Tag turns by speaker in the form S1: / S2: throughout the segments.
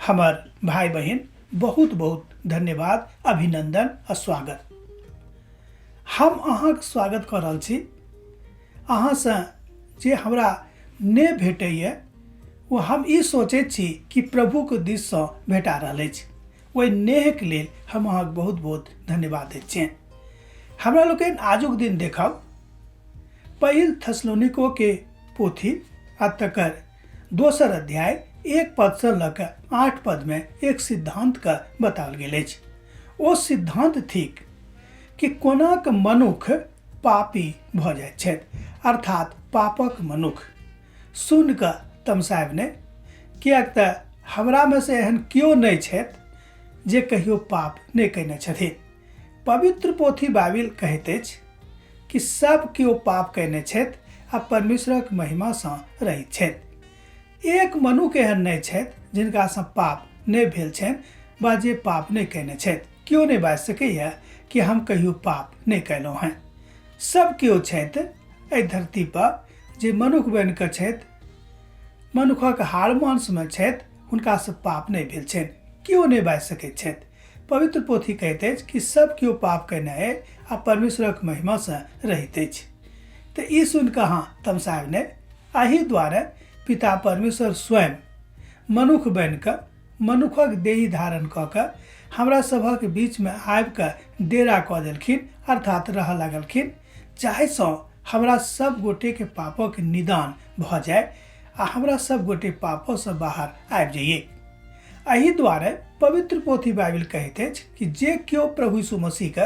S1: हमर भाई बहन बहुत बहुत धन्यवाद, अभिनंदन और स्वागत। हम अहाँक स्वागत कर रहल छी। अहाँसँ जे हमरा ने भेटैए वो हम ई सोचैत छी कि प्रभुके दिससँ भेटा रहल अछि। ओहि नेहके लेल हम अहाँके बहुत बहुत धन्यवाद दैत छियनि। हमरा लोकनि आजुक दिन देखब पहिल थेसलोनिको के पोथी आ तकर दोसर अध्याय 1 पद से लऽ कऽ 8 पद में एक सिद्धांत का बताओल गेल अछि। ओ सिद्धांत थिक कि कोनाक मनुख पापी भऽ जाइत छथि, अर्थात पापक मनुख। सुन कऽ तमसायब नहि, किएक तऽ हमरा में से एहन केओ नहि छथि जे कहियो पाप नहि कयने छथिन। पवित्र पोथी बाइबिल कहैत अछि कि सब केओ पाप कयने छथि आ परमेश्वरक महिमासँ रहित छथि। एक मनुष्य एहन नहि छथि जिनकासँ पाप नहि भेल छनि वा जे पाप नहि कयने छथि। केओ नहि बाजि सकैए कि हम कहियो पाप नहि कयलहुँ हैं। सब केओ छथि एहि धरती पर जे मनुष्य बनि कऽ छथि, मनुष्यक हाड़ मांसमे छथि, हुनकासँ पाप नहि भेल छनि। केओ नहि बाजि सकैत छथि। पवित्र पोथी कहैत अछि कि सब केओ पाप कयने अछि आ परमेश्वरक महिमासँ रहित अछि। तऽ ई सुनि कऽ अहाँ तमसायब नहि। एहि दुआरे पिता परमेश्वर स्वयं मनुष्य बनि कऽ, मनुष्यक देही धारण कऽ कऽ हमरा सभक बीच में आबि कऽ डेरा कऽ देलखिन, अर्थात रहऽ लगलखिन, जाहिसँ हमरा सब गोटे के पापक निदान भऽ जाय आ हमरा सब गोटे पापोसँ बाहर आबि जाइए। एहि दुआरे पवित्र पोथी बाइबिल कहैत अछि कि जे केओ प्रभु यीशु मसीहके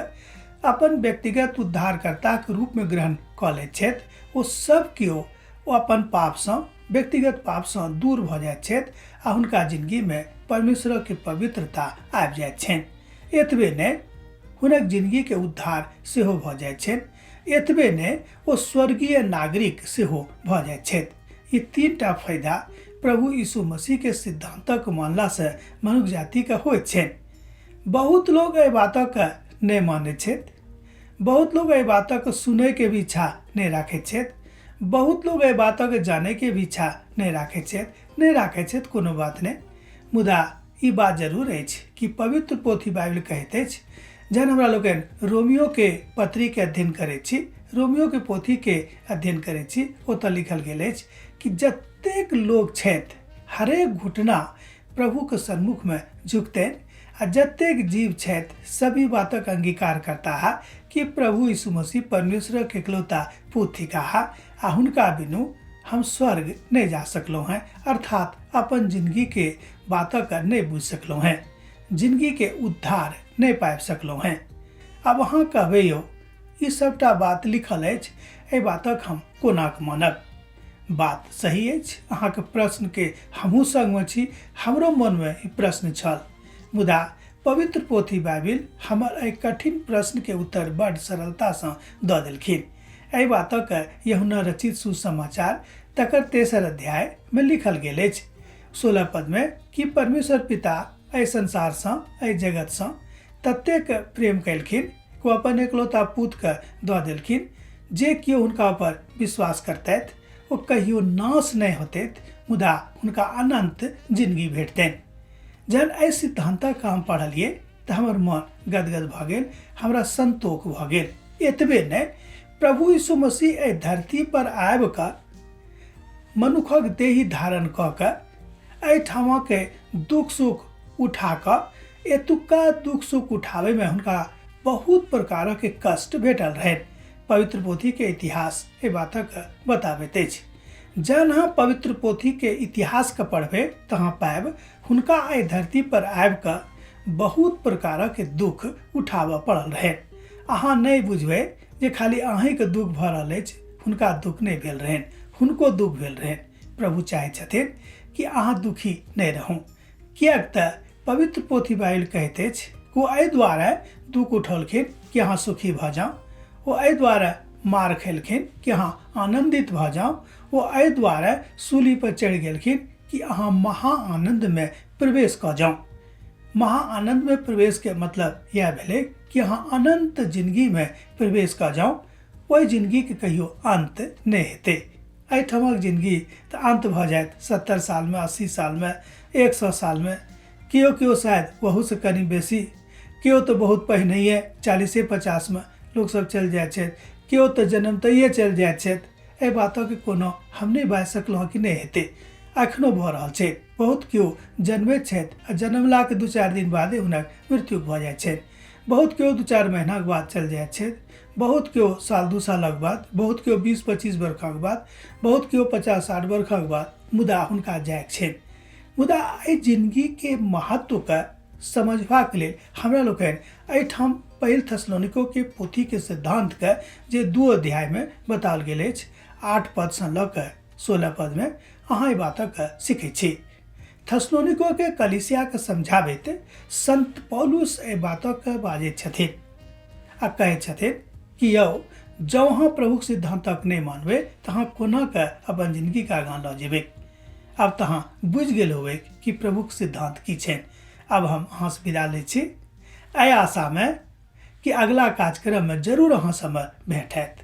S1: अपन व्यक्तिगत उद्धारकर्ताके रूप में ग्रहण कऽ लैत छथि, ओ सब केओ अपन पापसँ, व्यक्तिगत पापसँ दूर भऽ जाइत छथि आ हुनका जिंदगी में परमेश्वर के पवित्रता आबि जाइत छनि। एतबे नहि, हुनक जिंदगी के उद्धार सेहो भऽ जाइत छनि। एतबे नहि, ओ स्वर्गीय नागरिक सेहो भऽ जाइत छथि। ई 3टा फायदा प्रभु यीशु मसीह के सिद्धांतक मानला से मनुष्य जाति के होइत छनि। बहुत लोग एहि बातक नहि मानैत छथि, बहुत लोग एहि बातक सुनै के भी इच्छा नहि राखैत छथि, बहुत लोग एहि बातक जाने के भी इच्छा नहीं राखैत छथि, कोनो बात नहीं। मुदा ई बात जरूर अछि कि पवित्र पोथी बाइबिल कहैत अछि, जहन हमरा लोकनि रोमियो के पत्री के अध्ययन करैत छी, रोमियो के पोथी के अध्ययन करैत छी, ओतऽ लिखल गेल अछि कि जतेक लोग छथि हरेक घुटना प्रभु के सन्मुख में झुकतनि आ जतेक जीव छथि सभी बातक अंगीकार करता है कि प्रभु यीशु मसीह परमेश्वर के इकलौता पुत्र थिका है आ हुनका बिनु हम स्वर्ग नहीं जा सकलहुँ हैं, अर्थात अपन जिंदगी के बातक नहीं बुझ सकलहुँ हैं, जिंदगी के उद्धार नहीं पाबि सकलहुँ हैं। अब अहाँ कहबै यौ ई सबटा बात लिखल अछि, एहि बातक हम कोना कऽ मानब? बात सही अछि। अहाँके प्रश्न के हमहूँ संगमे छी, हमरो मन में ई प्रश्न छल। मुदा पवित्र पोथी बाइबिल हमर एहि कठिन प्रश्न के उत्तर बड़ सरलतासँ दऽ देलखिन। एहि बातक यूहन्ना रचित सुसमाचार तकर 3 अध्याय में लिखल गेल अछि 16 पद में कि परमेश्वर पिता एहि संसारसँ, एहि जगतसँ ततेक प्रेम कयलखिन कि अपन एकलौता पुत्रके दऽ देलखिन, जे केओ हुनका पर विश्वास करतैथ ओ कहियो नाश नहीं होतैथ, मुदा हुनका अनंत जिंदगी भेटतनि। जहन एहि सिद्धांतक हम पढ़लियै तऽ हमर मन गदगद भऽ गेल, हमरा संतोष भऽ गेल। एतबे नहि, प्रभु यीशु मसीह एहि धरती पर आबि कऽ मनुष्यक देही धारण कऽ कऽ एहिठाम के दुख सुख उठा कऽ, एतुक्का दुख सुख उठाबै में हुनका बहुत प्रकारक कष्ट भेटल रहनि। पवित्र पोथी के इतिहास एहि बातक बताबैत अछि। जहन अहाँ पवित्र पोथी के इतिहास के पढ़बै तऽ अहाँ पाएब हुनका एहि धरती पर आबि कऽ बहुत प्रकारक दुख उठाबऽ पड़ल रहनि। अहाँ नहीं बुझबै जे खाली अहींके दुख भऽ रहल अछि, हुनका दुख नहीं भेल रहनि, हुनको दुख भेल रहनि। प्रभु चाहै छथिन कि अहाँ दुखी नहीं रहू, किएक तऽ पवित्र पोथी बाइबिल कहैत अछि ओ एहि दुआरे दुख उठौलखिन कि अहाँ सुखी भऽ जाउ, ओ एहि दुआरे मार खेलखिन कि अहाँ आनंदित भऽ जाउ, ओ एहि दुआरे सूली पर चढ़ि गेलखिन कि अहाँ महा आनंद में प्रवेश कऽ जाउ। महा आनंद में प्रवेश के मतलब यह भेलै कि अहाँ अनंत जिंदगी में प्रवेश कऽ जाउ। ओहि जिंदगी के कहियो अंत नहीं हेतै। एहिठामक जिंदगी तऽ अंत भऽ जायत 70 साल में, 80 साल में, 100 साल में, केओ शायद वहू से कनी बेसी, केओ तो बहुत पहिनहिए 40-50 में लोग सब चल जाए छथि, केओ तो जन्मतैये चल जाए छथि। एहि बातों के कोनो हम नहीं बाजि सकलहुँ कि नहीं हेतै, अखनो भऽ रहल छै। बहुत केओ जन्मैत छथि आ जन्मलाके 2-4 दिन बादे हुनक मृत्यु भऽ जाइ छनि। बहुत केओ 2-4 महीनाक बाद चल जाइत छथि, बहुत केओ साल 2 सालक बाद, बहुत केओ 20-25 वर्षक बाद, बहुत केओ 50-60 वर्षक बाद, मुदा हुनका जायके छनि। मुदा एहि जिंदगीके महत्वके समझबाक लेल हमरा लोकनि एहिठाम पहिल थेसलोनिकोके पोथीके सिद्धांतके जे 2 अध्यायमे बताओल गेल अछि, 8 पदसँ लऽ कऽ 16 पदमे अहाँ एहि बातके सीखै छी। थेसलोनिकोके कलीसियाके समझाबैत संत पौलुस एहि बातके बाजैत छथिन आ कहैत छथिन कि यौ, जँ अहाँ प्रभुक सिद्धांतक नहि मानबै तऽ अहाँ कोना कऽ अपन जिंदगीके आगाँ लऽ जेबै। आब तऽ अहाँ बुझि गेल होबै कि प्रभुक सिद्धांत की छनि। अब हम अहाँसँ विदा लै छी, एहि आशामे कि अगला कार्यक्रममे जरूर अहाँ सबमे भेंट हैत।